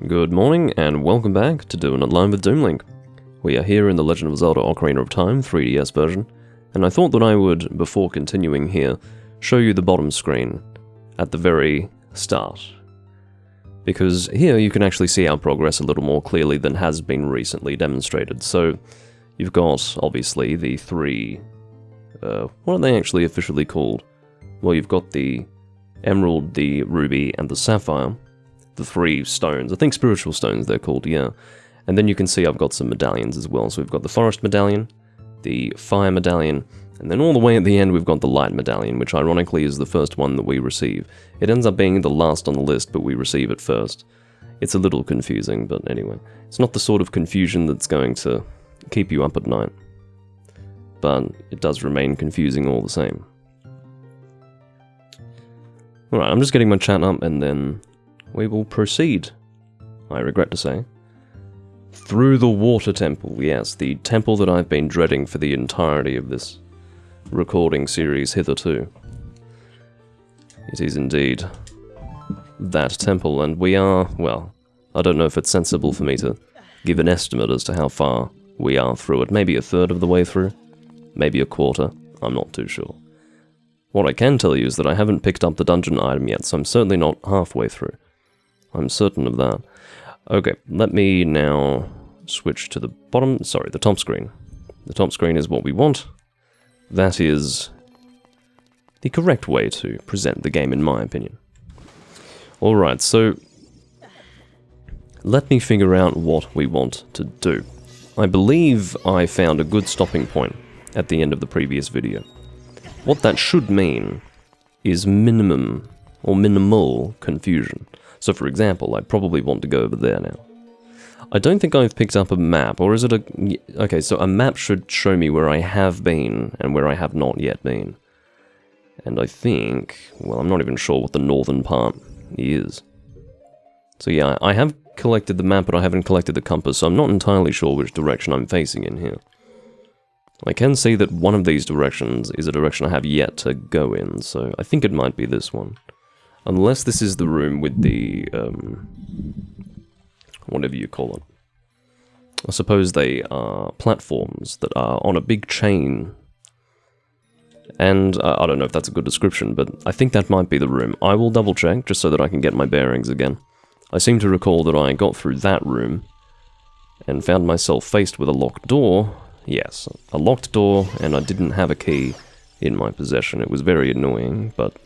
Good morning, and welcome back to Doing It Live with Doomlink. We are here in the Legend of Zelda Ocarina of Time 3DS version, and I thought that I would, before continuing here, show you the bottom screen at the very start. Because here you can actually see our progress a little more clearly than has been recently demonstrated. So, you've got, obviously, the three... what are they actually officially called? Well, you've got the Emerald, the Ruby, and the Sapphire. The three stones. I think spiritual stones they're called, yeah. And then you can see I've got some medallions as well. So we've got the Forest Medallion, the Fire Medallion, and then all the way at the end we've got the Light Medallion, which ironically is the first one that we receive. It ends up being the last on the list, but we receive it first. It's a little confusing, but anyway. It's not the sort of confusion that's going to keep you up at night. But it does remain confusing all the same. Alright, I'm just getting my chat up and then we will proceed, I regret to say, through the Water Temple. Yes, the temple that I've been dreading for the entirety of this recording series hitherto. It is indeed that temple, and we are, well, I don't know if it's sensible for me to give an estimate as to how far we are through it. Maybe a third of the way through, maybe a quarter, I'm not too sure. What I can tell you is that I haven't picked up the dungeon item yet, so I'm certainly not halfway through. I'm certain of that. Okay, let me now switch to the the top screen. The top screen is what we want. That is the correct way to present the game, in my opinion. Alright, so let me figure out what we want to do. I believe I found a good stopping point at the end of the previous video. What that should mean is minimum or minimal confusion. So for example, I'd probably want to go over there now. I don't think I've picked up a map, or is it a... Okay, so a map should show me where I have been and where I have not yet been. And I think... well, I'm not even sure what the northern part is. So yeah, I have collected the map, but I haven't collected the compass, so I'm not entirely sure which direction I'm facing in here. I can see that one of these directions is a direction I have yet to go in, so I think it might be this one. Unless this is the room with the, whatever you call it. I suppose they are platforms that are on a big chain. And I don't know if that's a good description, but I think that might be the room. I will double check, just so that I can get my bearings again. I seem to recall that I got through that room, and found myself faced with a locked door. Yes, a locked door, and I didn't have a key in my possession. It was very annoying, but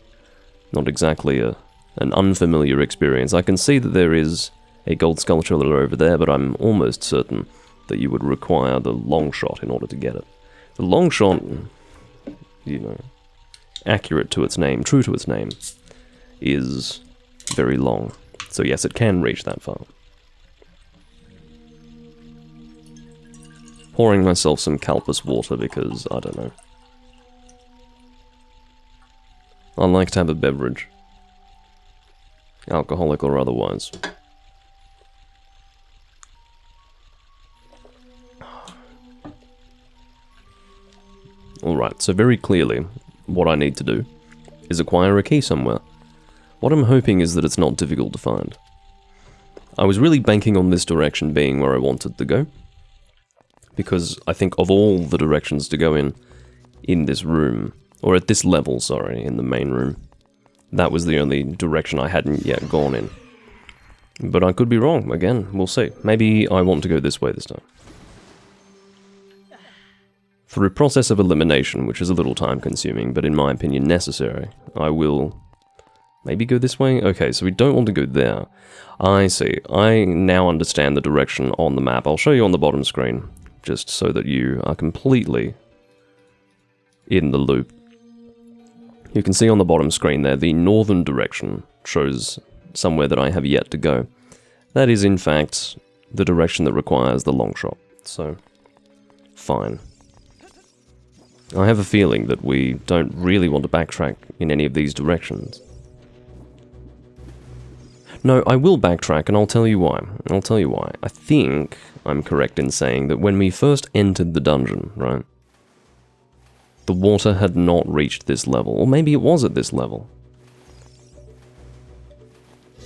not exactly an unfamiliar experience. I can see that there is a gold sculpture over there, but I'm almost certain that you would require the long shot in order to get it. The long shot, you know, accurate to its name, true to its name, is very long. So yes, it can reach that far. Pouring myself some Calpus water because, I don't know. I like to have a beverage. Alcoholic or otherwise. Alright, so very clearly, what I need to do is acquire a key somewhere. What I'm hoping is that it's not difficult to find. I was really banking on this direction being where I wanted to go, because I think of all the directions to go in this room, or at this level, sorry, in the main room, that was the only direction I hadn't yet gone in. But I could be wrong, again, we'll see. Maybe I want to go this way this time. Through a process of elimination, which is a little time-consuming, but in my opinion necessary, I will maybe go this way? Okay, so we don't want to go there. I see. I now understand the direction on the map. I'll show you on the bottom screen, just so that you are completely in the loop. You can see on the bottom screen there, the northern direction shows somewhere that I have yet to go. That is, in fact, the direction that requires the long shot. So, fine. I have a feeling that we don't really want to backtrack in any of these directions. No, I will backtrack, and I'll tell you why. I think I'm correct in saying that when we first entered the dungeon, right, the water had not reached this level, or maybe it was at this level.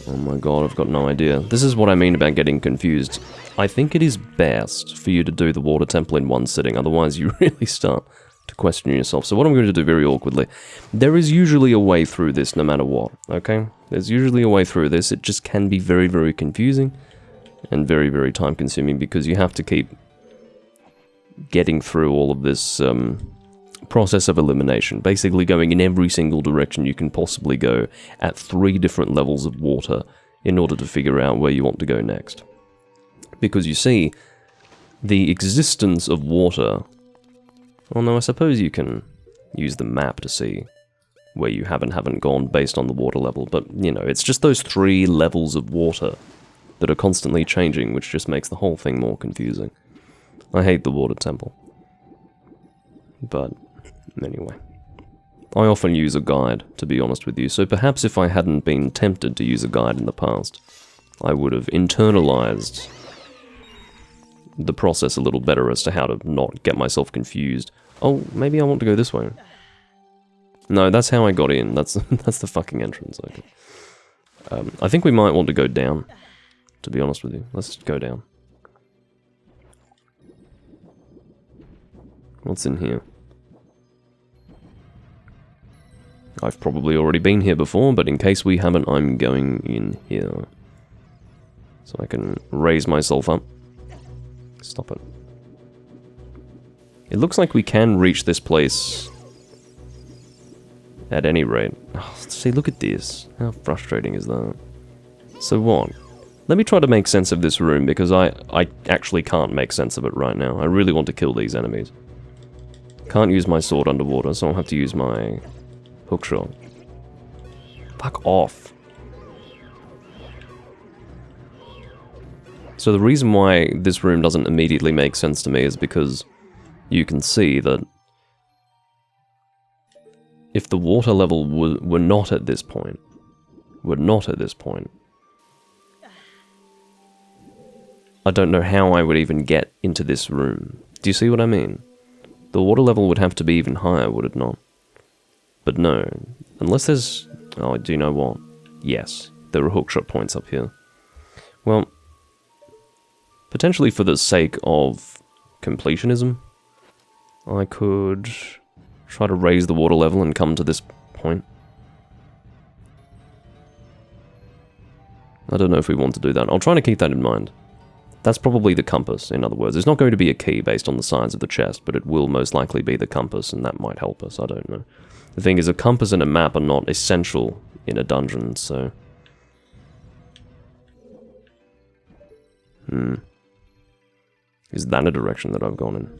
Oh my god, I've got no idea. This is what I mean about getting confused. I think it is best for you to do the water temple in one sitting, otherwise you really start to question yourself. So what I'm going to do very awkwardly, there is usually a way through this no matter what, okay? There's usually a way through this, it just can be very, very confusing and very, very time consuming because you have to keep getting through all of this process of elimination, basically going in every single direction you can possibly go at 3 different levels of water in order to figure out where you want to go next. Because you see, the existence of water... Well, no, I suppose you can use the map to see where you have and haven't gone based on the water level, but, you know, it's just those 3 levels of water that are constantly changing, which just makes the whole thing more confusing. I hate the water temple. But, anyway. I often use a guide, to be honest with you, so perhaps if I hadn't been tempted to use a guide in the past, I would have internalized the process a little better as to how to not get myself confused. Oh, maybe I want to go this way. No, that's how I got in. That's the fucking entrance. Okay. I think we might want to go down, to be honest with you. Let's go down. What's in here? I've probably already been here before, but in case we haven't, I'm going in here. So I can raise myself up. Stop it. It looks like we can reach this place at any rate. Oh, see, look at this. How frustrating is that? So what? Let me try to make sense of this room, because I actually can't make sense of it right now. I really want to kill these enemies. Can't use my sword underwater, so I'll have to use my hookshot. Fuck off. So the reason why this room doesn't immediately make sense to me is because you can see that if the water level were not at this point, I don't know how I would even get into this room. Do you see what I mean? The water level would have to be even higher, would it not? But no, unless there's... Oh, do you know what? Yes, there are hookshot points up here. Well, potentially for the sake of completionism, I could try to raise the water level and come to this point. I don't know if we want to do that. I'll try to keep that in mind. That's probably the compass, in other words. It's not going to be a key based on the size of the chest, but it will most likely be the compass, and that might help us, I don't know. The thing is, a compass and a map are not essential in a dungeon, so... Is that a direction that I've gone in?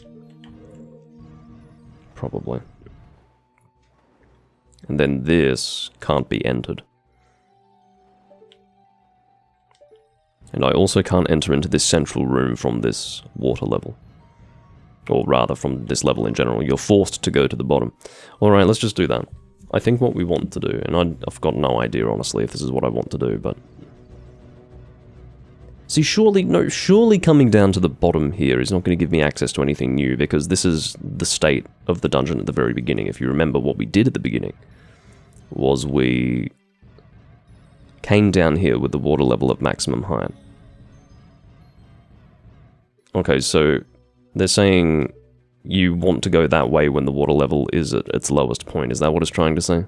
Probably. And then this can't be entered. And I also can't enter into this central room from this water level. Or rather, from this level in general. You're forced to go to the bottom. Alright, let's just do that. I think what we want to do, and I've got no idea, honestly, if this is what I want to do, but... See, surely coming down to the bottom here is not going to give me access to anything new, because this is the state of the dungeon at the very beginning. If you remember what we did at the beginning, was we came down here with the water level of maximum height. Okay, so they're saying you want to go that way when the water level is at its lowest point. Is that what it's trying to say?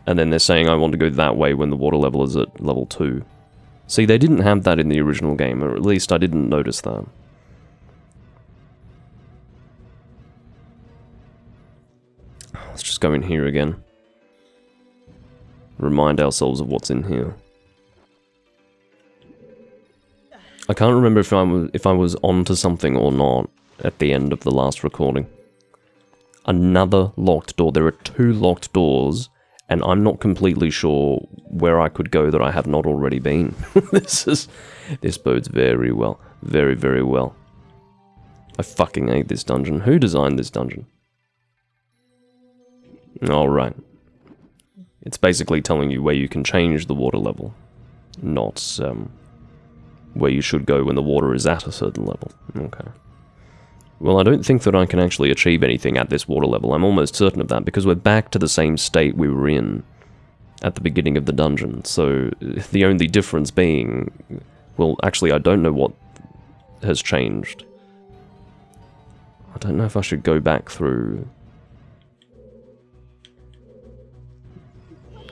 And then they're saying I want to go that way when the water level is at level 2. See, they didn't have that in the original game, or at least I didn't notice that. Let's just go in here again. Remind ourselves of what's in here. I can't remember if I was onto something or not at the end of the last recording. Another locked door. There are 2 locked doors, and I'm not completely sure where I could go that I have not already been. This bodes very well. Very, very well. I fucking hate this dungeon. Who designed this dungeon? Alright. It's basically telling you where you can change the water level, not where you should go when the water is at a certain level. Okay. Well, I don't think that I can actually achieve anything at this water level. I'm almost certain of that, because we're back to the same state we were in at the beginning of the dungeon. So the only difference being... Well, actually, I don't know what has changed. I don't know if I should go back through...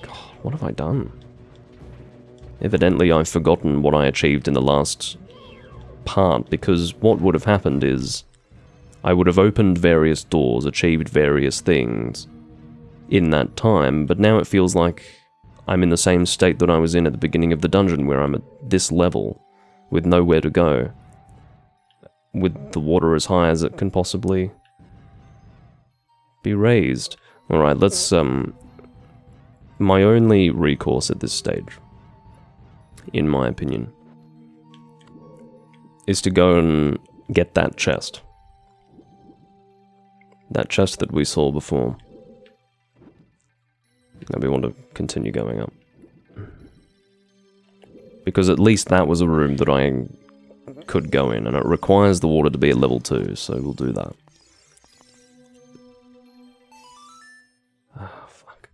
God, what have I done? Evidently, I've forgotten what I achieved in the last part, because what would have happened is I would have opened various doors, achieved various things in that time, but now it feels like I'm in the same state that I was in at the beginning of the dungeon, where I'm at this level, with nowhere to go, with the water as high as it can possibly be raised. Alright, let's, my only recourse at this stage, in my opinion, is to go and get that chest. That chest that we saw before. Now we want to continue going up. Because at least that was a room that I could go in, and it requires the water to be at level 2, so we'll do that. Ah, fuck.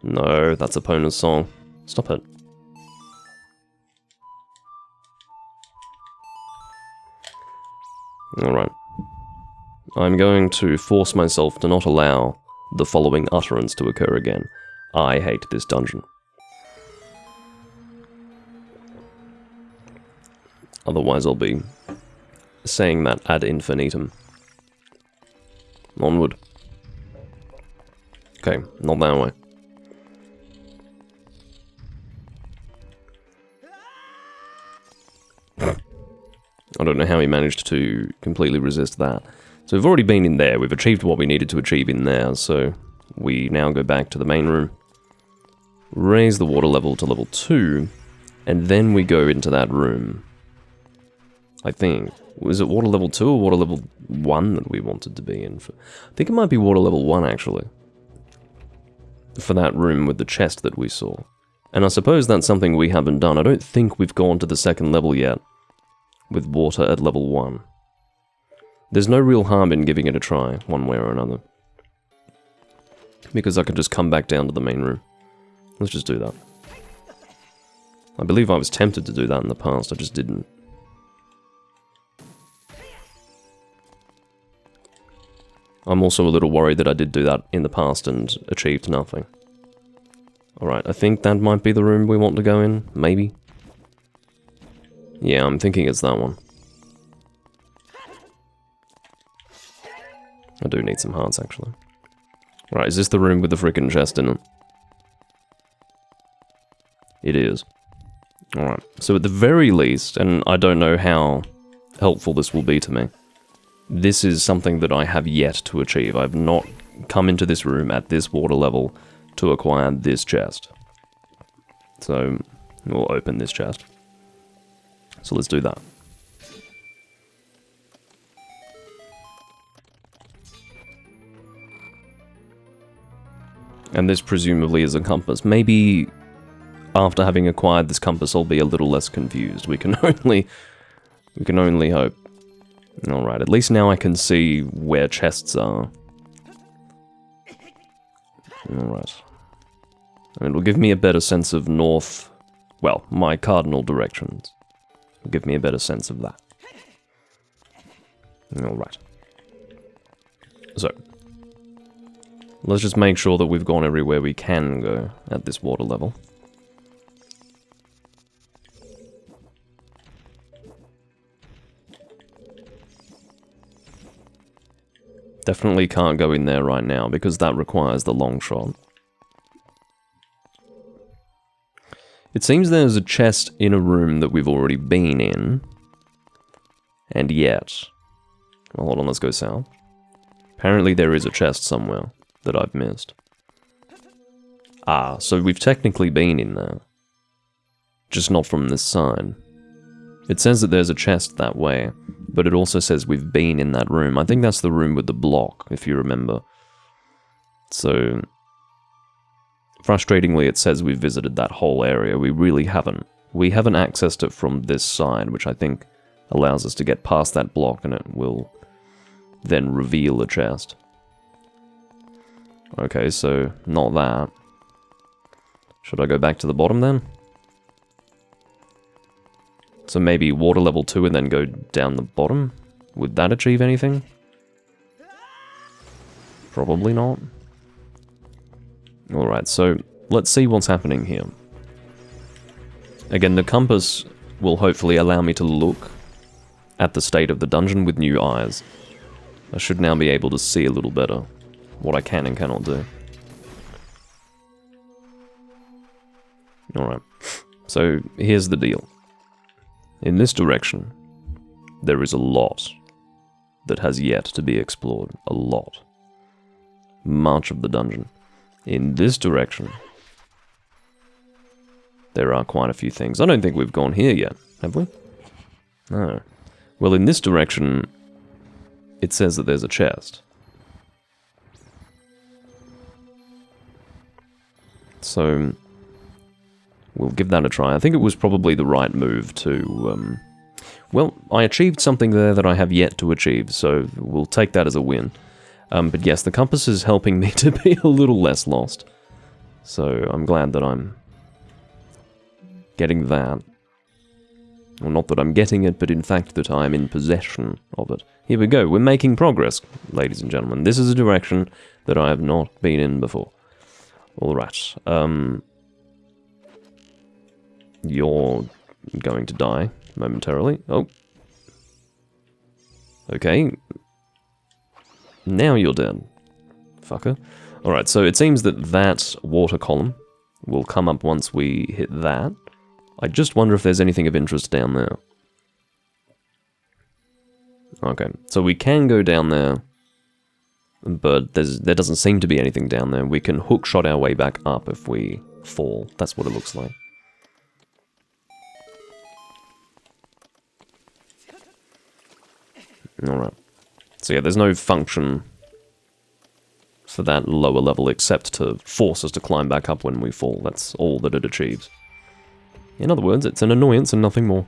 No, that's Epona's song. Stop it. Alright. I'm going to force myself to not allow the following utterance to occur again. I hate this dungeon. Otherwise I'll be saying that ad infinitum. Onward. Okay, not that way. I don't know how he managed to completely resist that. So we've already been in there, we've achieved what we needed to achieve in there, so we now go back to the main room, raise the water level to level 2, and then we go into that room. I think. Was it water level 2 or water level 1 that we wanted to be in? I think it might be water level 1, actually. For that room with the chest that we saw. And I suppose that's something we haven't done. I don't think we've gone to the second level yet, with water at level 1. There's no real harm in giving it a try, one way or another. Because I could just come back down to the main room. Let's just do that. I believe I was tempted to do that in the past, I just didn't. I'm also a little worried that I did do that in the past and achieved nothing. Alright, I think that might be the room we want to go in, maybe? Yeah, I'm thinking it's that one. I do need some hearts, actually. Right, is this the room with the frickin' chest in it? It is. Alright, so at the very least, and I don't know how helpful this will be to me, this is something that I have yet to achieve. I've not come into this room at this water level to acquire this chest. So, we'll open this chest. So let's do that. And this presumably is a compass. Maybe after having acquired this compass I'll be a little less confused. We can only hope. Alright, at least now I can see where chests are. Alright. And it'll give me a better sense of north, well, my cardinal directions. It'll give me a better sense of that. Alright. So, let's just make sure that we've gone everywhere we can go at this water level. Definitely can't go in there right now because that requires the long shot. It seems there's a chest in a room that we've already been in. And yet... Well, hold on, let's go south. Apparently there is a chest somewhere that I've missed. Ah, so we've technically been in there. Just not from this side. It says that there's a chest that way, but it also says we've been in that room. I think that's the room with the block, if you remember. So, frustratingly, it says we've visited that whole area. We really haven't. We haven't accessed it from this side, which I think allows us to get past that block, and it will then reveal a chest. Okay, so not that. Should I go back to the bottom then? So maybe water level 2 and then go down the bottom? Would that achieve anything? Probably not. Alright, so let's see what's happening here. Again, the compass will hopefully allow me to look at the state of the dungeon with new eyes. I should now be able to see a little better what I can and cannot do. Alright, so here's the deal. In this direction, there is a lot that has yet to be explored. A lot. Much of the dungeon. In this direction, there are quite a few things. I don't think we've gone here yet, have we? No. Well, in this direction, it says that there's a chest. So, we'll give that a try. I think it was probably the right move to, well, I achieved something there that I have yet to achieve, so we'll take that as a win. But yes, the compass is helping me to be a little less lost. So I'm glad that I'm getting that. Well, not that I'm getting it, but in fact that I'm in possession of it. Here we go, we're making progress, ladies and gentlemen. This is a direction that I have not been in before. Alright, you're going to die momentarily. Oh. Okay. Now you're dead, fucker. Alright, so it seems that that water column will come up once we hit that. I just wonder if there's anything of interest down there. Okay, so we can go down there, but there doesn't seem to be anything down there. We can hookshot our way back up if we fall. That's what it looks like. Alright. So yeah, there's no function for that lower level except to force us to climb back up when we fall. That's all that it achieves. In other words, it's an annoyance and nothing more.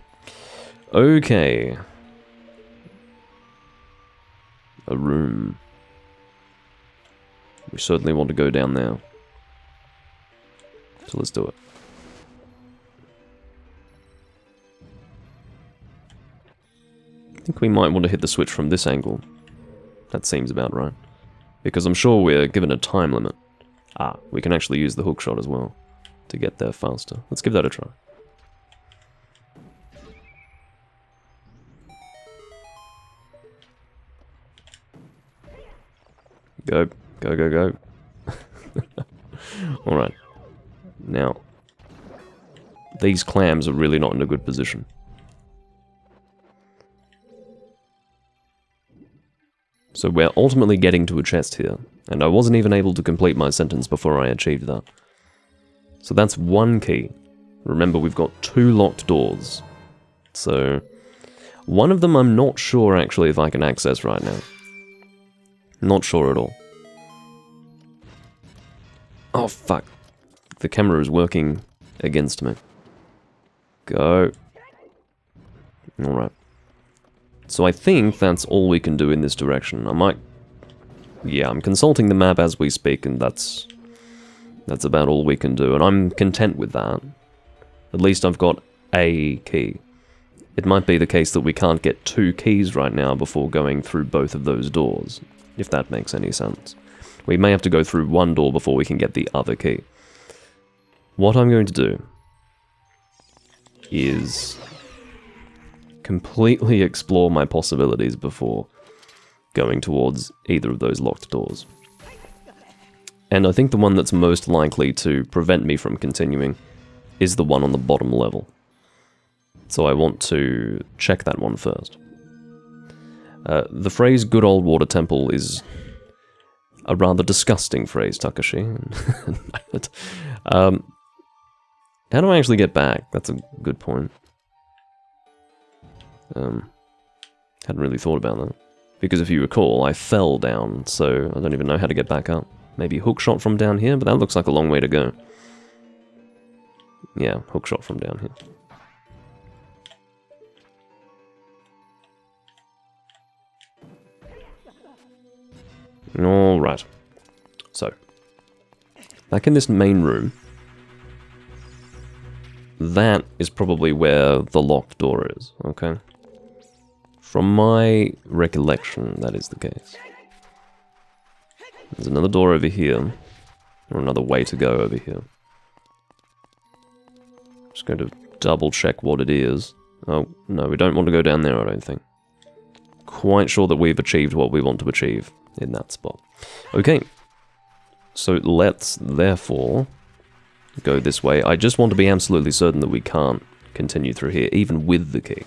Okay. A room. We certainly want to go down there. So let's do it. I think we might want to hit the switch from this angle. That seems about right. Because I'm sure we're given a time limit. Ah, we can actually use the hookshot as well to get there faster. Let's give that a try. Go, go, go, go. Alright. Now, these clams are really not in a good position. So we're ultimately getting to a chest here, and I wasn't even able to complete my sentence before I achieved that. So that's one key. Remember, we've got 2 locked doors. So, one of them I'm not sure actually if I can access right now. Not sure at all. Oh, fuck. The camera is working against me. Go. Alright. So I think that's all we can do in this direction. I might... Yeah, I'm consulting the map as we speak, and that's about all we can do, and I'm content with that. At least I've got a key. It might be the case that we can't get 2 keys right now before going through both of those doors, if that makes any sense. We may have to go through one door before we can get the other key. What I'm going to do is completely explore my possibilities before going towards either of those locked doors. And I think the one that's most likely to prevent me from continuing is the one on the bottom level. So I want to check that one first. The phrase good old water temple is a rather disgusting phrase, Takashi. How do I actually get back? That's a good point. Hadn't really thought about that. Because if you recall, I fell down, so I don't even know how to get back up. Maybe hookshot from down here, but that looks like a long way to go. Yeah, hookshot from down here. Alright. So, back in this main room, that is probably where the locked door is, okay? From my recollection, that is the case. There's another door over here, or another way to go over here. Just going to double check what it is. Oh, no, we don't want to go down there, I don't think. Quite sure that we've achieved what we want to achieve in that spot. Okay, so let's therefore go this way. I just want to be absolutely certain that we can't continue through here, even with the key.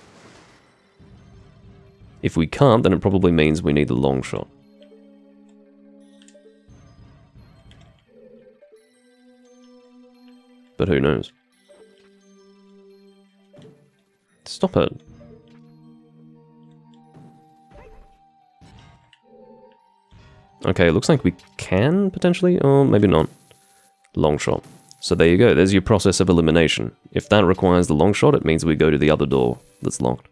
If we can't, then it probably means we need the long shot. But who knows? Stop it. Okay, it looks like we can, potentially, or maybe not. Long shot. So there you go, there's your process of elimination. If that requires the long shot, it means we go to the other door that's locked.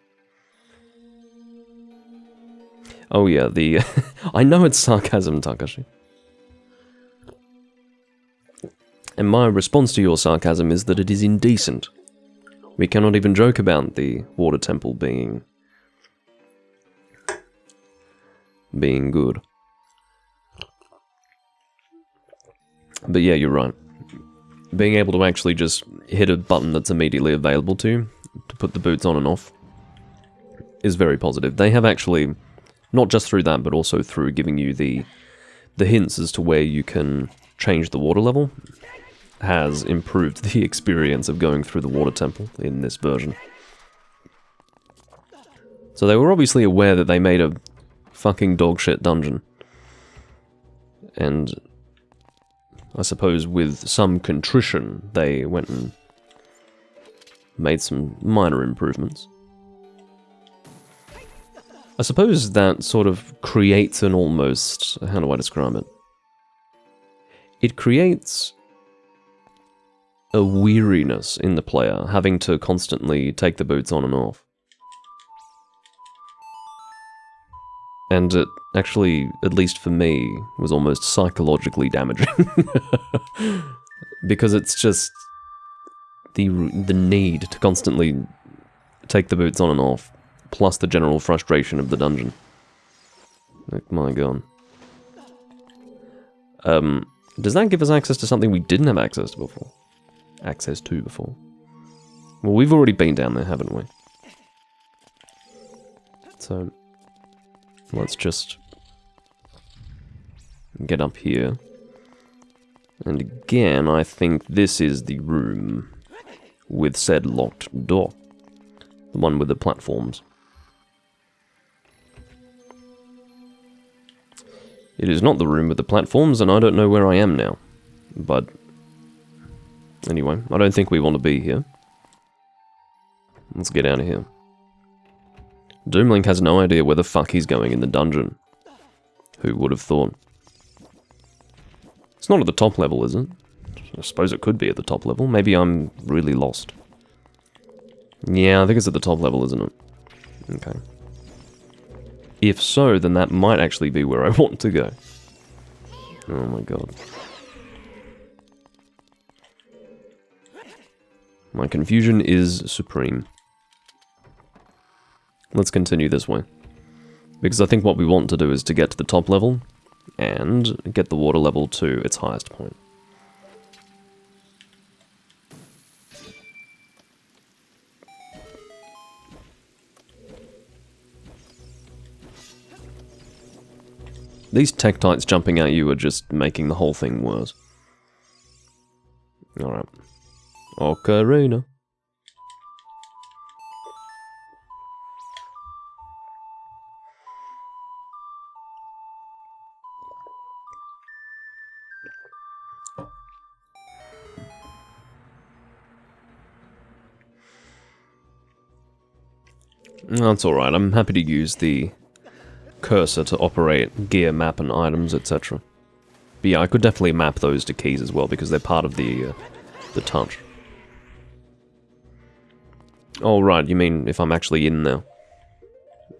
Oh yeah, the... I know it's sarcasm, Takashi. And my response to your sarcasm is that it is indecent. We cannot even joke about the water temple being good. But yeah, you're right. Being able to actually just hit a button that's immediately available to put the boots on and off, is very positive. They have actually, not just through that, but also through giving you the hints as to where you can change the water level, has improved the experience of going through the water temple in this version. So they were obviously aware that they made a fucking dogshit dungeon. And I suppose with some contrition, they went and made some minor improvements. I suppose that sort of creates an almost... how do I describe it? It creates a weariness in the player, having to constantly take the boots on and off. And it actually, at least for me, was almost psychologically damaging. Because it's just the need to constantly take the boots on and off, plus the general frustration of the dungeon. Like, my god. Does that give us access to something we didn't have access to before? Well, we've already been down there, haven't we? So, let's just get up here. And again, I think this is the room with said locked door. The one with the platforms. It is not the room with the platforms, and I don't know where I am now. But anyway, I don't think we want to be here. Let's get out of here. Doomlink has no idea where the fuck he's going in the dungeon. Who would have thought? It's not at the top level, is it? I suppose it could be at the top level. Maybe I'm really lost. Yeah, I think it's at the top level, isn't it? Okay. If so, then that might actually be where I want to go. Oh my god. My confusion is supreme. Let's continue this way. Because I think what we want to do is to get to the top level, and get the water level to its highest point. These Tektites jumping at you are just making the whole thing worse. Alright. Ocarina. That's alright, I'm happy to use the cursor to operate gear, map, and items, etc. But yeah, I could definitely map those to keys as well, because they're part of the touch. Oh, right, you mean if I'm actually in there?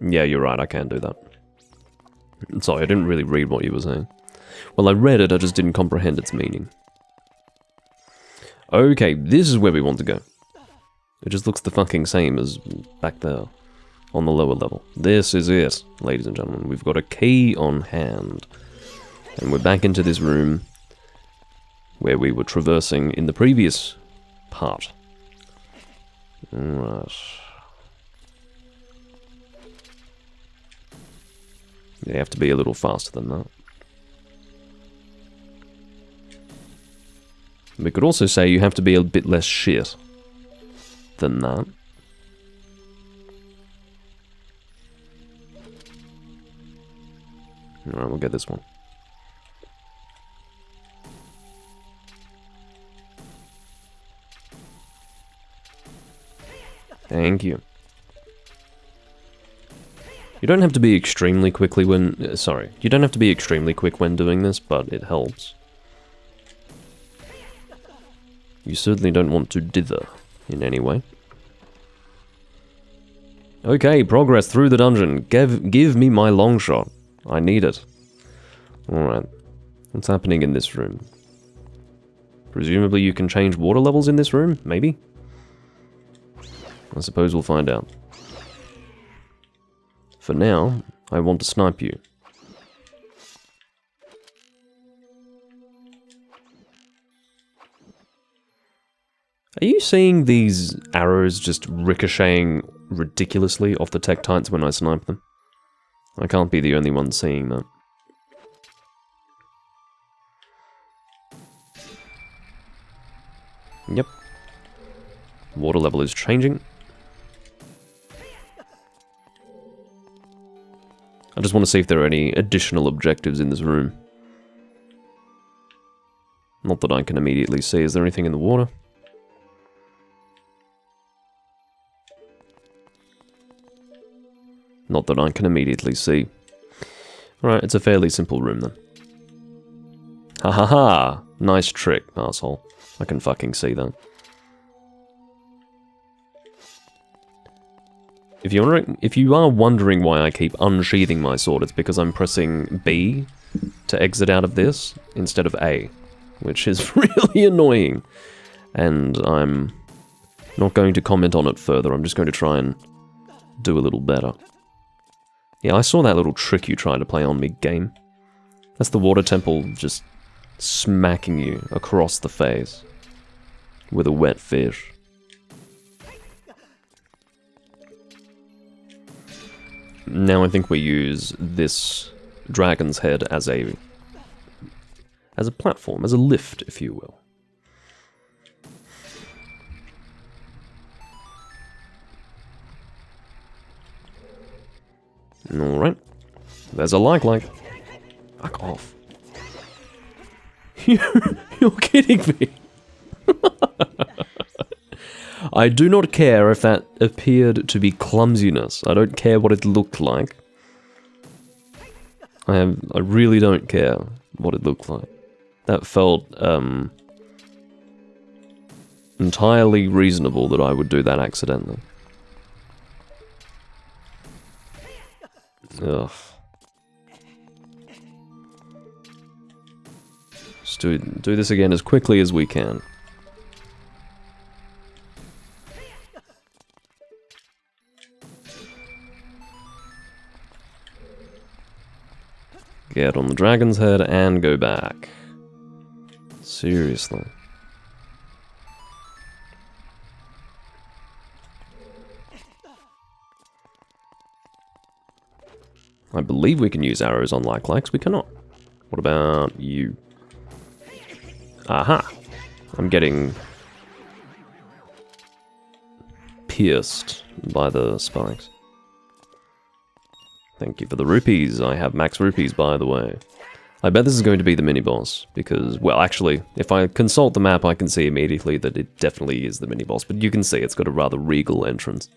Yeah, you're right, I can do that. Sorry, I didn't really read what you were saying. Well, I read it, I just didn't comprehend its meaning. Okay, this is where we want to go. It just looks the fucking same as back there, on the lower level. This is it, ladies and gentlemen. We've got a key on hand. And we're back into this room where we were traversing in the previous part. Alright. You have to be a little faster than that. We could also say you have to be a bit less shit than that. Alright, we'll get this one. Thank you. You don't have to be extremely quickly when... sorry, you don't have to be extremely quick when doing this, but it helps. You certainly don't want to dither in any way. Okay, progress through the dungeon. Give me my long shot. I need it. Alright. What's happening in this room? Presumably you can change water levels in this room? Maybe? I suppose we'll find out. For now, I want to snipe you. Are you seeing these arrows just ricocheting ridiculously off the Tektites when I snipe them? I can't be the only one seeing that. Yep. Water level is changing. I just want to see if there are any additional objectives in this room. Not that I can immediately see. Is there anything in the water? Not that I can immediately see. Alright, it's a fairly simple room then. Ha ha ha! Nice trick, asshole. I can fucking see that. If you are wondering why I keep unsheathing my sword, it's because I'm pressing B to exit out of this instead of A, which is really annoying. And I'm not going to comment on it further, I'm just going to try and do a little better. Yeah, I saw that little trick you tried to play on me, game. That's the water temple just smacking you across the face with a wet fish. Now I think we use this dragon's head as a platform, as a lift, if you will. Alright. There's a like. Fuck off. You're kidding me. I do not care if that appeared to be clumsiness. I don't care what it looked like. I really don't care what it looked like. That felt entirely reasonable that I would do that accidentally. Ugh. Just do this again as quickly as we can. Get on the dragon's head and go back. Seriously. I believe we can use arrows on like-likes. We cannot. What about you? Aha! I'm getting pierced by the spikes. Thank you for the rupees. I have max rupees, by the way. I bet this is going to be the mini-boss, because, well, actually, if I consult the map, I can see immediately that it definitely is the mini-boss, but you can see it's got a rather regal entrance.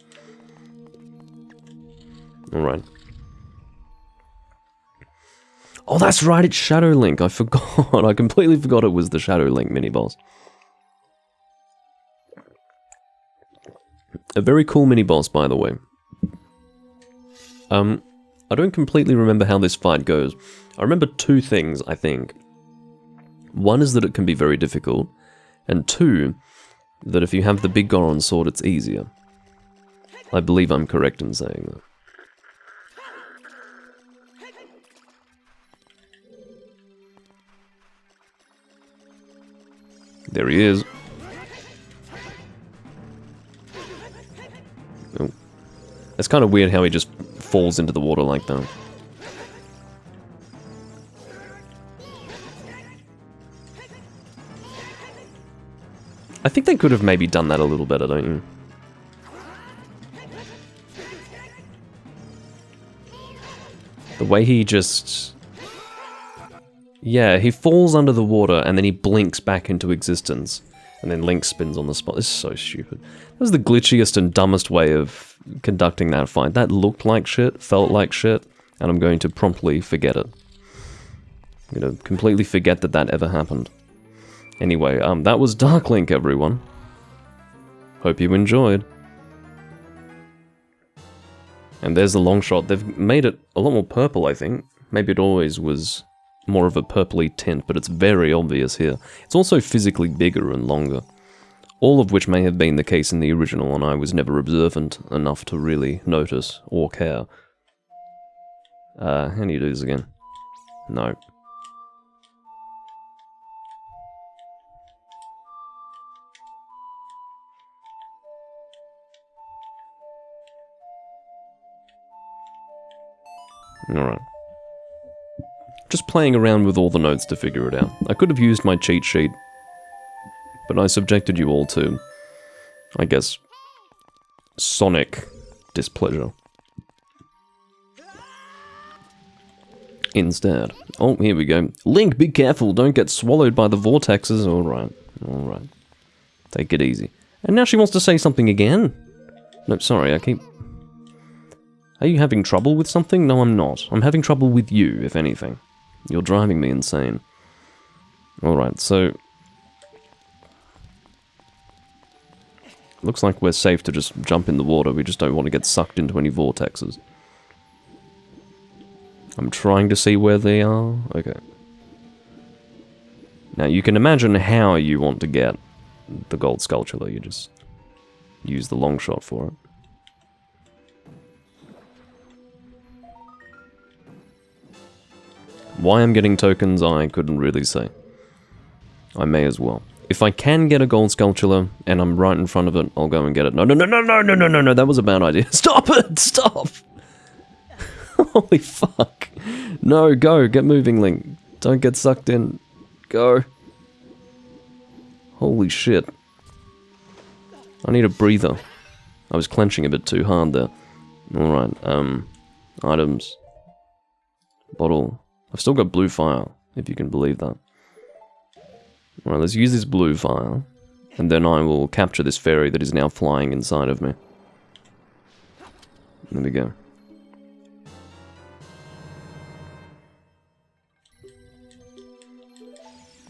Alright. Oh, that's right, it's Shadow Link. I forgot. I completely forgot it was the Shadow Link mini-boss. A very cool mini-boss, by the way. I don't completely remember how this fight goes. I remember two things, I think. One is that it can be very difficult, and two, that if you have the big Goron sword, it's easier. I believe I'm correct in saying that. There he is. Oh. It's kind of weird how he just falls into the water like that. I think they could have maybe done that a little better, don't you? The way he just... Yeah, he falls under the water and then he blinks back into existence. And then Link spins on the spot. This is so stupid. That was the glitchiest and dumbest way of conducting that fight. That looked like shit, felt like shit, and I'm going to promptly forget it. I'm going to completely forget that that ever happened. Anyway, that was Dark Link, everyone. Hope you enjoyed. And there's the long shot. They've made it a lot more purple, I think. Maybe it always was more of a purpley tint, but it's very obvious here. It's also physically bigger and longer. All of which may have been the case in the original, and I was never observant enough to really notice or care. How do you do this again? No. Alright. Just playing around with all the notes to figure it out. I could have used my cheat sheet, but I subjected you all to, I guess, sonic displeasure. Instead. Oh, here we go. Link, be careful, don't get swallowed by the vortexes. Alright, alright. Take it easy. And now she wants to say something again? No, sorry, I keep... Are you having trouble with something? No, I'm not. I'm having trouble with you, if anything. You're driving me insane. Alright, so... Looks like we're safe to just jump in the water. We just don't want to get sucked into any vortexes. I'm trying to see where they are. Okay. Now, you can imagine how you want to get the gold sculpture. You just use the long shot for it. Why I'm getting tokens, I couldn't really say. I may as well. If I can get a gold sculpture and I'm right in front of it, I'll go and get it. No, no, no, no, no, no, no, no, no, that was a bad idea. Stop it! Stop! Holy fuck. No, go. Get moving, Link. Don't get sucked in. Go. Holy shit. I need a breather. I was clenching a bit too hard there. Alright, items. Bottle. I've still got blue fire, if you can believe that. Alright, let's use this blue fire, and then I will capture this fairy that is now flying inside of me. There we go.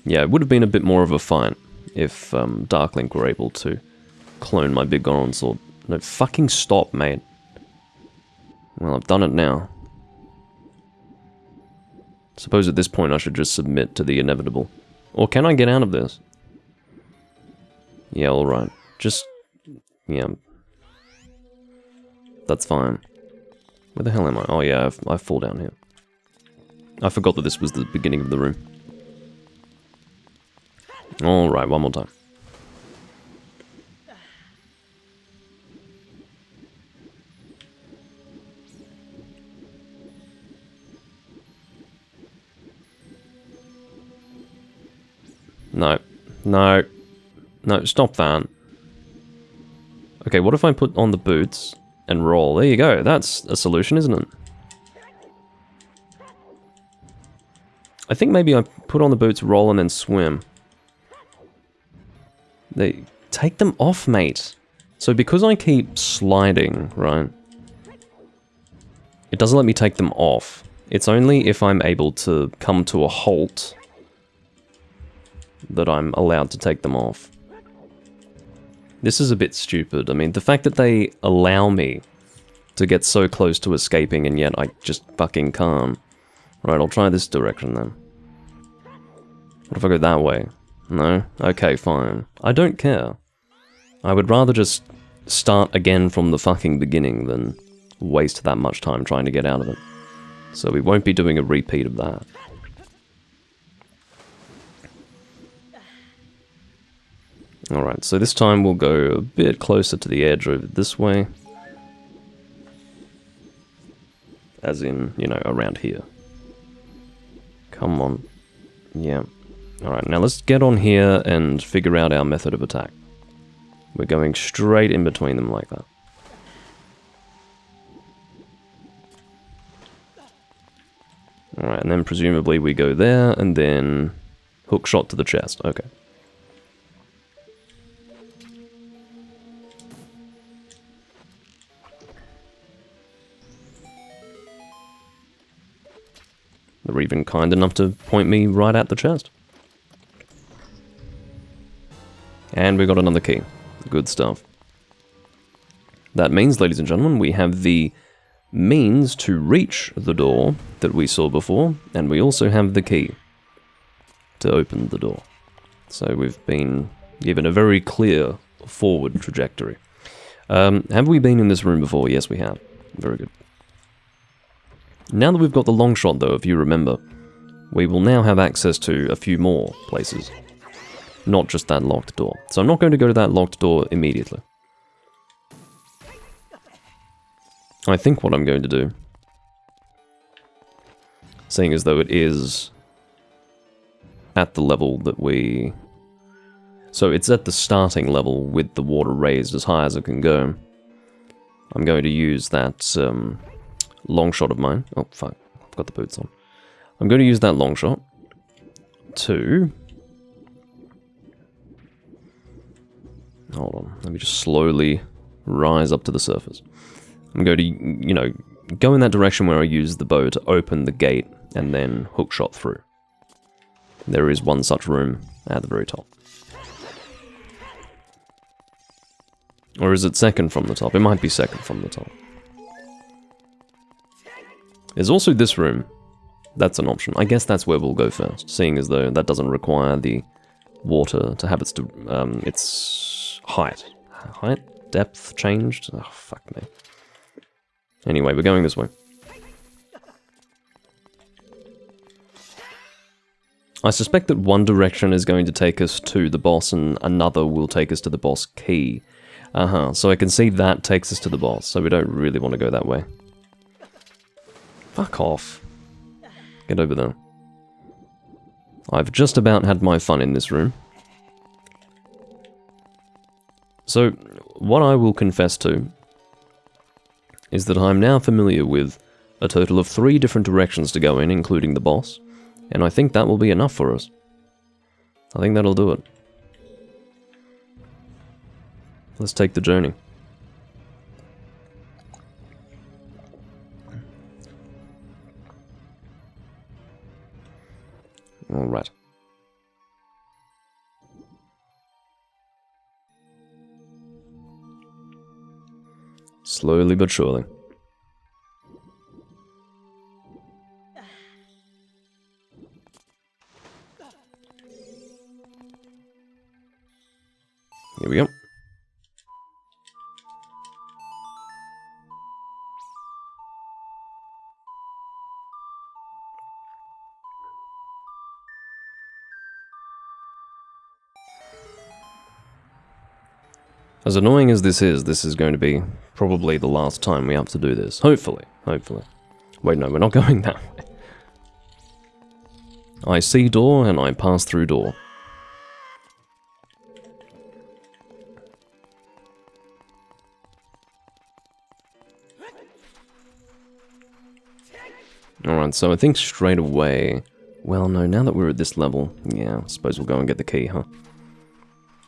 Yeah, it would have been a bit more of a fight if Dark Link were able to clone my big Goron sword. No, fucking stop, mate. Well, I've done it now. Suppose at this point I should just submit to the inevitable. Or can I get out of this? Yeah, alright. Just... yeah. That's fine. Where the hell am I? Oh yeah, I fall down here. I forgot that this was the beginning of the room. Alright, one more time. No. No. No, stop that. Okay, what if I put on the boots and roll? There you go. That's a solution, isn't it? I think maybe I put on the boots, roll, and then swim. They take them off, mate. So because I keep sliding, right? It doesn't let me take them off. It's only if I'm able to come to a halt that I'm allowed to take them off. This is a bit stupid. I mean, the fact that they allow me to get so close to escaping, and yet I just fucking can't. Right, I'll try this direction then. What if I go that way? No? Okay, fine. I don't care. I would rather just start again from the fucking beginning than waste that much time trying to get out of it. So we won't be doing a repeat of that. Alright, so this time we'll go a bit closer to the edge over this way. As in, you know, around here. Come on. Yeah. Alright, now let's get on here and figure out our method of attack. We're going straight in between them like that. Alright, and then presumably we go there, and then hook shot to the chest. Okay. They're even kind enough to point me right at the chest. And we got another key. Good stuff. That means, ladies and gentlemen, we have the means to reach the door that we saw before, and we also have the key to open the door. So we've been given a very clear forward trajectory. Have we been in this room before? Yes, we have. Very good. Now that we've got the long shot, though, if you remember, we will now have access to a few more places. Not just that locked door. So I'm not going to go to that locked door immediately. I think what I'm going to do, seeing as though it is at the level that we... So it's at the starting level with the water raised as high as it can go. I'm going to use that long shot of mine. Oh, fuck. I've got the boots on. I'm going to use that long shot to... Hold on. Let me just slowly rise up to the surface. I'm going to, you know, go in that direction where I use the bow to open the gate and then hook shot through. There is one such room at the very top. Or is it second from the top? It might be second from the top. There's also this room. That's an option. I guess that's where we'll go first, seeing as though that doesn't require the water to have its height. Height? Depth changed? Oh, fuck me. Anyway, we're going this way. I suspect that one direction is going to take us to the boss and another will take us to the boss key. So I can see that takes us to the boss, so we don't really want to go that way. Fuck off. Get over there. I've just about had my fun in this room. So, what I will confess to is that I'm now familiar with a total of 3 different directions to go in, including the boss, and I think that will be enough for us. I think that'll do it. Let's take the journey. Alright. Slowly but surely. Here we go. As annoying as this is going to be probably the last time we have to do this. Hopefully. Hopefully. Wait, no, we're not going that way. I see door and I pass through door. Alright, so I think straight away... Well, no, now that we're at this level, yeah, I suppose we'll go and get the key, huh?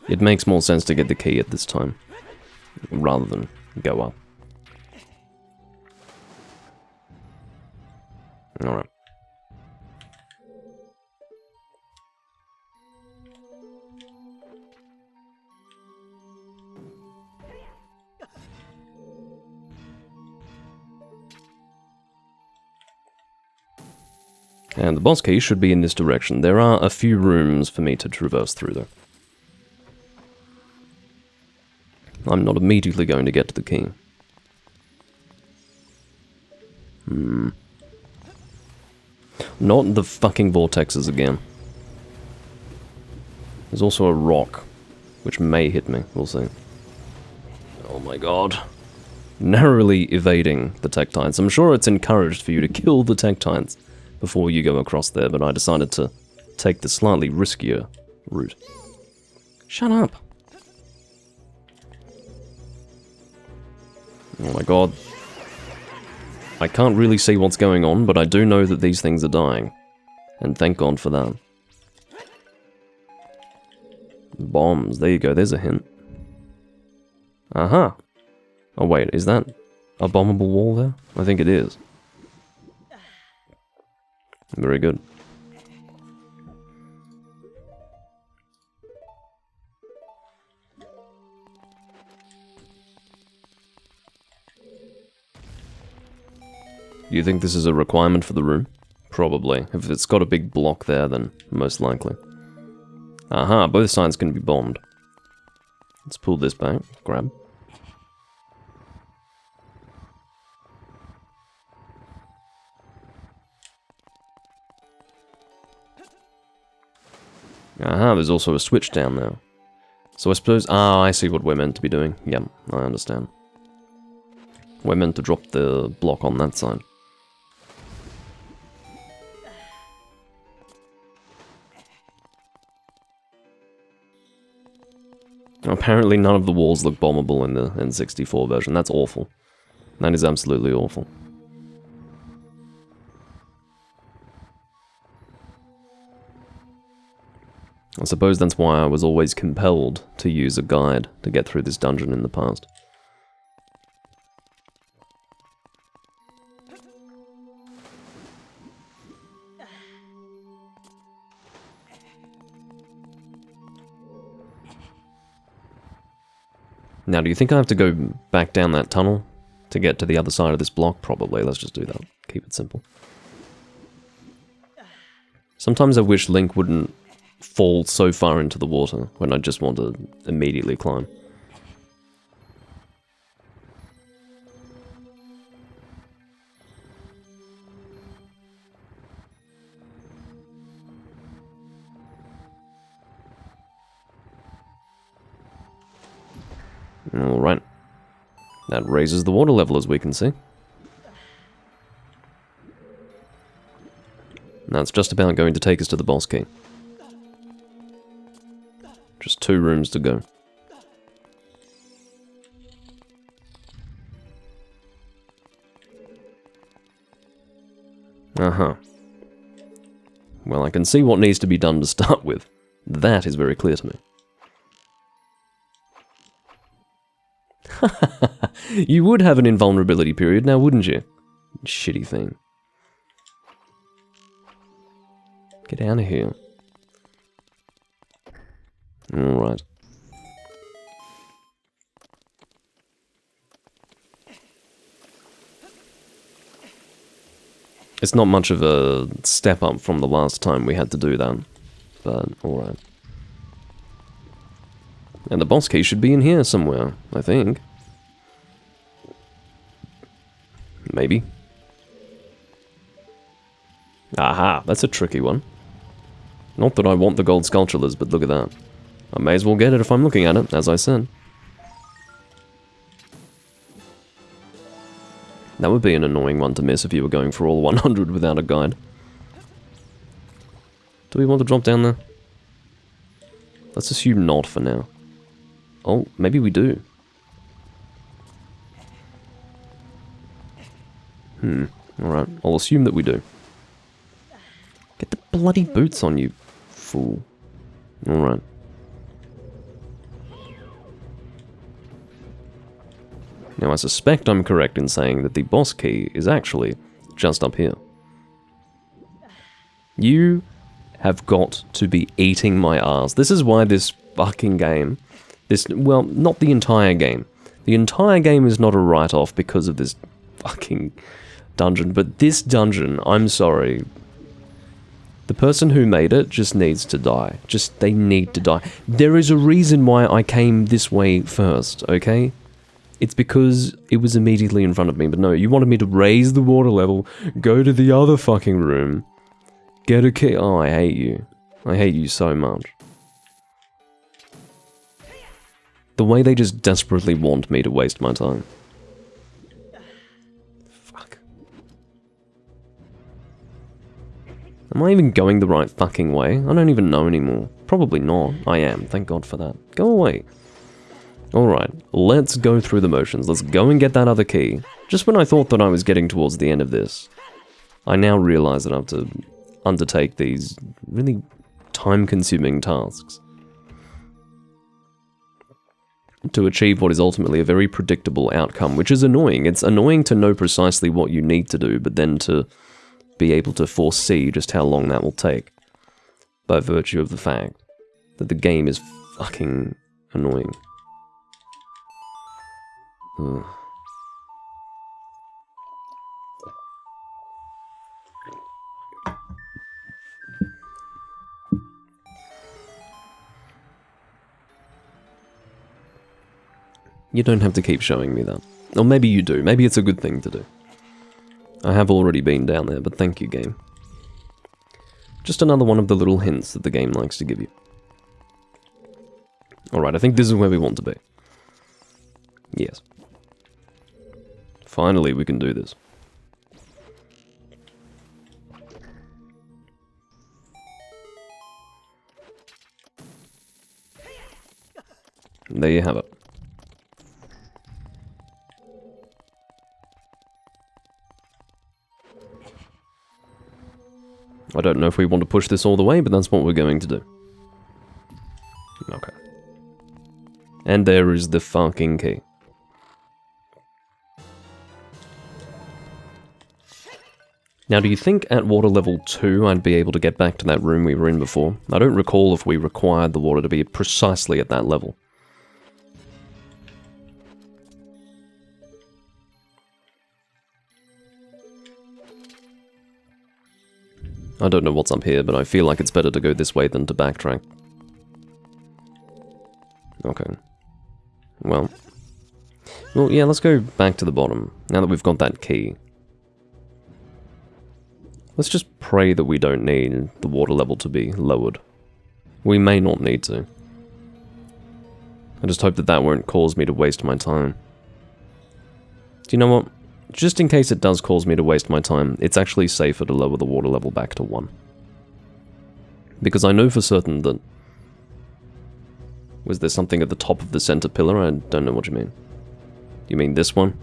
It makes more sense to get the key at this time, rather than go up. Alright. And the boss key should be in this direction. There are a few rooms for me to traverse through, though. I'm not immediately going to get to the key. Not the fucking vortexes again. There's also a rock, which may hit me. We'll see. Oh my god. Narrowly evading the Tektites. I'm sure it's encouraged for you to kill the Tektites before you go across there, but I decided to take the slightly riskier route. Shut up. Oh my god. I can't really see what's going on, but I do know that these things are dying. And thank God for that. Bombs. There you go. There's a hint. Aha. Oh wait, is that a bombable wall there? I think it is. Very good. Do you think this is a requirement for the room? Probably. If it's got a big block there, then most likely. Aha, both sides can be bombed. Let's pull this back. Grab. Aha, there's also a switch down there. So I suppose... Ah, I see what we're meant to be doing. Yep, I understand. We're meant to drop the block on that side. Apparently none of the walls look bombable in the N64 version. That's awful. That is absolutely awful. I suppose that's why I was always compelled to use a guide to get through this dungeon in the past. Now, do you think I have to go back down that tunnel to get to the other side of this block? Probably. Let's just do that. Keep it simple. Sometimes I wish Link wouldn't fall so far into the water when I just want to immediately climb. Alright. That raises the water level, as we can see. That's just about going to take us to the boss key. Just 2 rooms to go. Uh-huh. Well, I can see what needs to be done to start with. That is very clear to me. You would have an invulnerability period now, wouldn't you? Shitty thing. Get out of here. Alright. It's not much of a step up from the last time we had to do that, but alright. And the boss key should be in here somewhere, I think. Maybe. Aha, that's a tricky one. Not that I want the gold sculptures, but look at that. I may as well get it if I'm looking at it, as I said. That would be an annoying one to miss if you were going for all 100 without a guide. Do we want to drop down there? Let's assume not for now. Oh, maybe we do. Alright, I'll assume that we do. Get the bloody boots on, you fool. Alright. Now I suspect I'm correct in saying that the boss key is actually just up here. You have got to be eating my ass. This is why this fucking game... well, not the entire game. The entire game is not a write-off because of this fucking dungeon, but this dungeon, I'm sorry, The person who made it just needs to die. They need to die. There is a reason why I came this way first, okay? It's because it was immediately in front of me, but no, you wanted me to raise the water level, go to the other fucking room, get a key. Oh, I hate you. I hate you so much. The way they just desperately want me to waste my time. Fuck. Am I even going the right fucking way? I don't even know anymore. Probably not. I am, thank God for that. Go away. Alright, let's go through the motions. Let's go and get that other key. Just when I thought that I was getting towards the end of this, I now realize that I have to undertake these really time-consuming tasks to achieve what is ultimately a very predictable outcome, which is annoying. It's annoying to know precisely what you need to do, but then to be able to foresee just how long that will take, by virtue of the fact that the game is fucking annoying. Ugh. You don't have to keep showing me that. Or maybe you do. Maybe it's a good thing to do. I have already been down there, but thank you, game. Just another one of the little hints that the game likes to give you. Alright, I think this is where we want to be. Yes. Finally, we can do this. There you have it. I don't know if we want to push this all the way, but that's what we're going to do. Okay. And there is the fucking key. Now, do you think at water level 2 I'd be able to get back to that room we were in before? I don't recall if we required the water to be precisely at that level. I don't know what's up here, but I feel like it's better to go this way than to backtrack. Okay. Well, yeah, let's go back to the bottom, now that we've got that key. Let's just pray that we don't need the water level to be lowered. We may not need to. I just hope that that won't cause me to waste my time. Do you know what? Just in case it does cause me to waste my time, it's actually safer to lower the water level back to 1. Because I know for certain that... Was there something at the top of the center pillar? I don't know what you mean. You mean this one?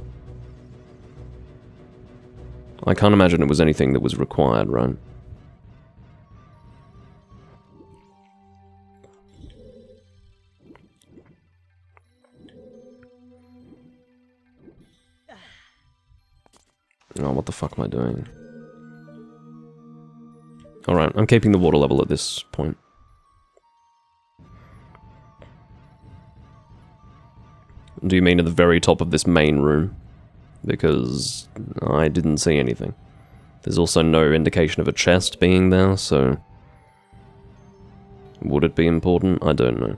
I can't imagine it was anything that was required, right? Oh, what the fuck am I doing? Alright, I'm keeping the water level at this point. Do you mean at the very top of this main room? Because I didn't see anything. There's also no indication of a chest being there, so... Would it be important? I don't know.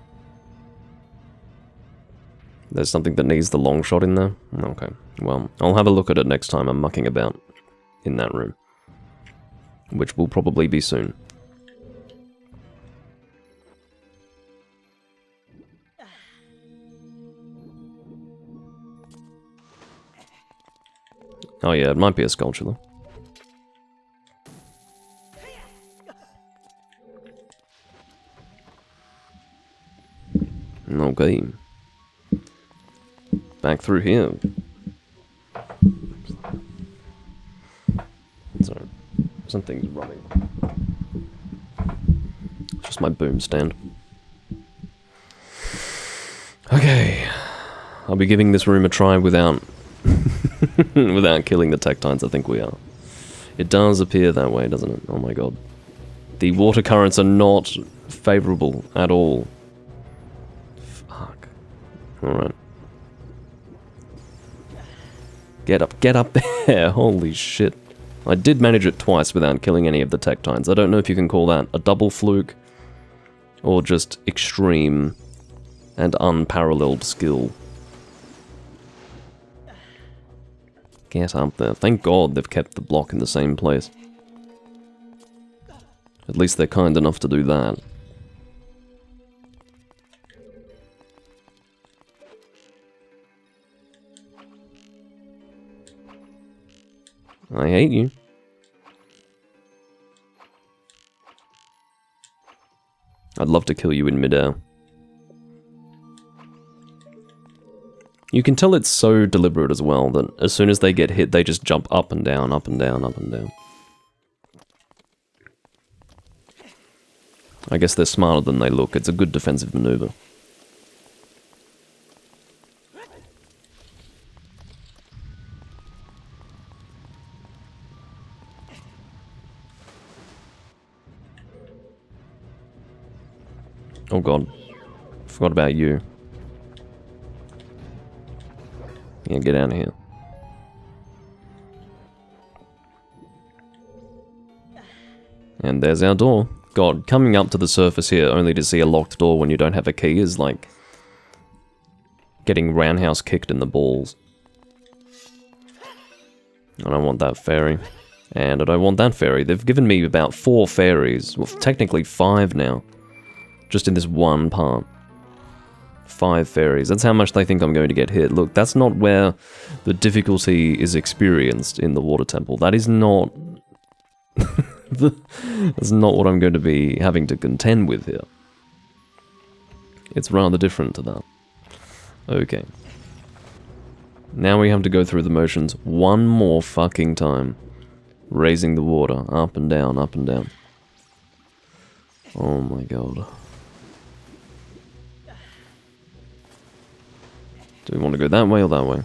There's something that needs the long shot in there? Okay, well, I'll have a look at it next time I'm mucking about in that room. Which will probably be soon. Oh yeah, it might be a sculpture though. Okay. Back through here. Sorry. Something's running. It's just my boom stand. Okay. I'll be giving this room a try without... without killing the Tektines, I think we are. It does appear that way, doesn't it? Oh my god. The water currents are not favourable at all. Fuck. Alright. Get up there! Holy shit. I did manage it twice without killing any of the Tektines. I don't know if you can call that a double fluke, or just extreme and unparalleled skill. Get up there. Thank God they've kept the block in the same place. At least they're kind enough to do that. I hate you. I'd love to kill you in midair. You can tell it's so deliberate as well that as soon as they get hit, they just jump up and down, up and down, up and down. I guess they're smarter than they look. It's a good defensive maneuver. Oh god. Forgot about you. Yeah, get out of here. And there's our door. God, coming up to the surface here only to see a locked door when you don't have a key is like getting roundhouse kicked in the balls. I don't want that fairy. And I don't want that fairy. They've given me about 4 fairies. Well, technically 5 now. Just in this one part. 5 fairies. That's how much they think I'm going to get hit. Look, that's not where the difficulty is experienced in the water temple. That is not... that's not what I'm going to be having to contend with here. It's rather different to that. Okay. Now we have to go through the motions one more fucking time. Raising the water up and down, up and down. Oh my god. Do we want to go that way or that way?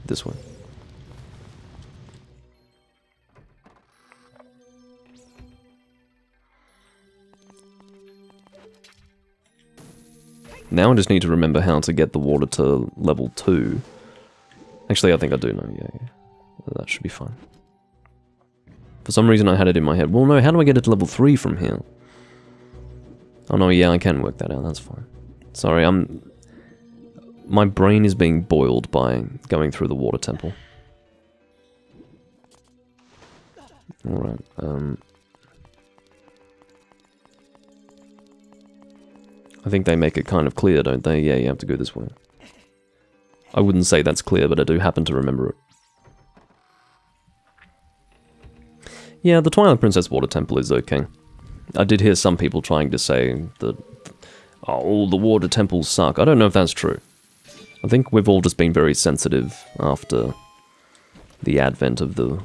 This way. Now I just need to remember how to get the water to level 2. Actually, I think I do know, yeah. That should be fine. For some reason I had it in my head. Well, no, how do I get it to level 3 from here? Oh no, yeah, I can work that out, that's fine. Sorry, my brain is being boiled by going through the water temple. Alright, I think they make it kind of clear, don't they? Yeah, you have to go this way. I wouldn't say that's clear, but I do happen to remember it. Yeah, the Twilight Princess Water Temple is okay. I did hear some people trying to say that, oh, the water temples suck. I don't know if that's true. I think we've all just been very sensitive after the advent of the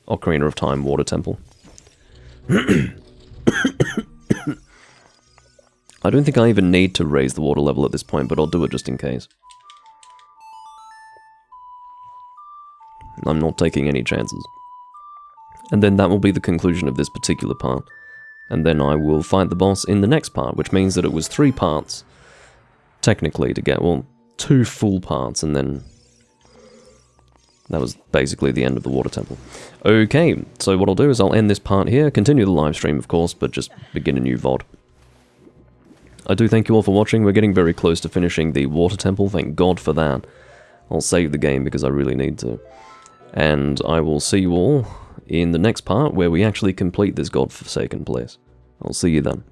Ocarina of Time Water Temple. I don't think I even need to raise the water level at this point, but I'll do it just in case. I'm not taking any chances. And then that will be the conclusion of this particular part. And then I will fight the boss in the next part, which means that it was 3 parts, technically, to get, well, 2 full parts, and then that was basically the end of the water temple. Okay, so what I'll do is I'll end this part here, continue the live stream, of course, but just begin a new VOD. I do thank you all for watching. We're getting very close to finishing the water temple, thank God for that. I'll save the game because I really need to. And I will see you all in the next part where we actually complete this godforsaken place. I'll see you then.